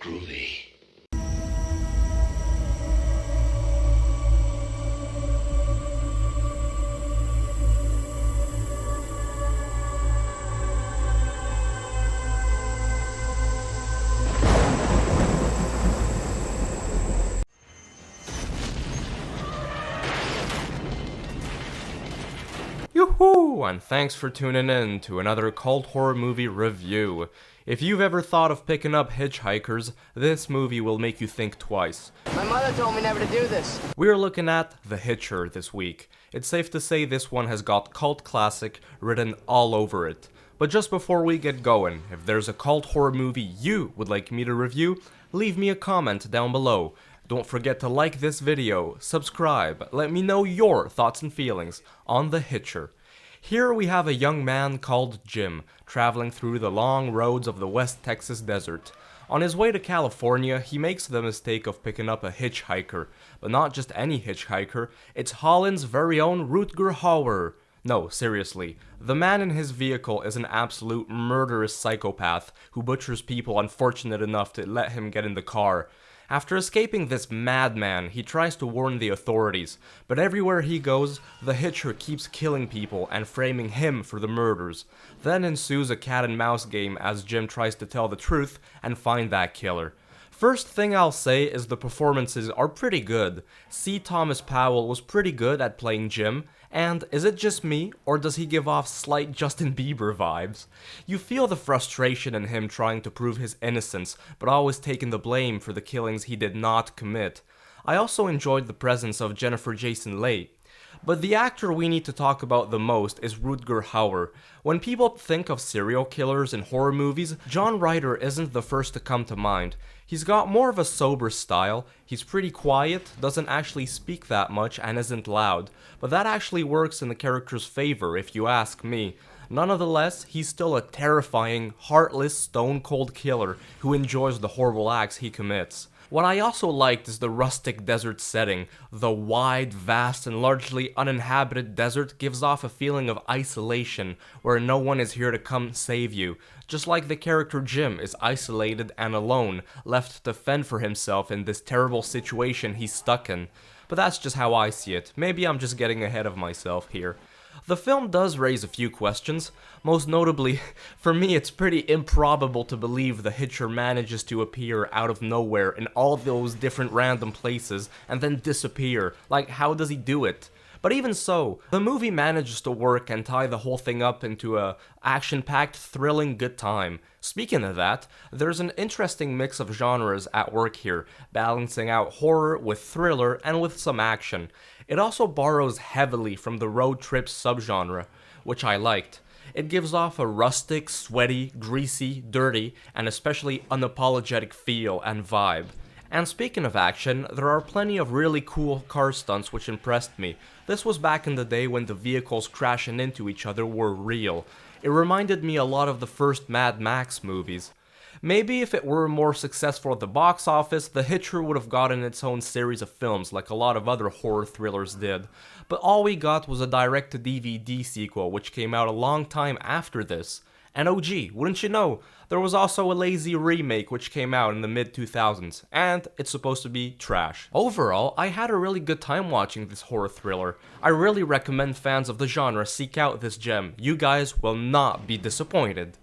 groovy. Yoo-hoo! And thanks for tuning in to another cult horror movie review. If you've ever thought of picking up Hitchhikers, this movie will make you think twice. My mother told me never to do this. We're looking at The Hitcher this week. It's safe to say this one has got cult classic written all over it. But just before we get going, if there's a cult horror movie you would like me to review, leave me a comment down below. Don't forget to like this video, subscribe, let me know your thoughts and feelings on The Hitcher. Here we have a young man called Jim, traveling through the long roads of the West Texas desert. On his way to California, he makes the mistake of picking up a hitchhiker. But not just any hitchhiker, it's Holland's very own Rutger Hauer. No, seriously, the man in his vehicle is an absolute murderous psychopath who butchers people unfortunate enough to let him get in the car. After escaping this madman, he tries to warn the authorities, but everywhere he goes, the Hitcher keeps killing people and framing him for the murders. Then ensues a cat and mouse game as Jim tries to tell the truth and find that killer. First thing I'll say is the performances are pretty good. C. Thomas Powell was pretty good at playing Jim, and is it just me, or does he give off slight Justin Bieber vibes? You feel the frustration in him trying to prove his innocence, but always taking the blame for the killings he did not commit. I also enjoyed the presence of Jennifer Jason Leigh. But the actor we need to talk about the most is Rutger Hauer. When people think of serial killers in horror movies, John Ryder isn't the first to come to mind. He's got more of a sober style, he's pretty quiet, doesn't actually speak that much, and isn't loud. But that actually works in the character's favor, if you ask me. Nonetheless, he's still a terrifying, heartless, stone-cold killer who enjoys the horrible acts he commits. What I also liked is the rustic desert setting. The wide, vast, and largely uninhabited desert gives off a feeling of isolation, where no one is here to come save you. Just like the character Jim is isolated and alone, left to fend for himself in this terrible situation he's stuck in. But that's just how I see it. Maybe I'm just getting ahead of myself here. The film does raise a few questions. Most notably, for me it's pretty improbable to believe the Hitcher manages to appear out of nowhere in all those different random places and then disappear. Like, how does he do it? But even so, the movie manages to work and tie the whole thing up into a action-packed, thrilling good time. Speaking of that, there's an interesting mix of genres at work here, balancing out horror with thriller and with some action. It also borrows heavily from the road trip subgenre, which I liked. It gives off a rustic, sweaty, greasy, dirty, and especially unapologetic feel and vibe. And speaking of action, there are plenty of really cool car stunts which impressed me. This was back in the day when the vehicles crashing into each other were real. It reminded me a lot of the first Mad Max movies. Maybe if it were more successful at the box office, The Hitcher would have gotten its own series of films like a lot of other horror thrillers did. But all we got was a direct-to-DVD sequel which came out a long time after this. And oh gee, wouldn't you know, there was also a lazy remake which came out in the mid-2000s, and it's supposed to be trash. Overall, I had a really good time watching this horror thriller. I really recommend fans of the genre seek out this gem. You guys will not be disappointed.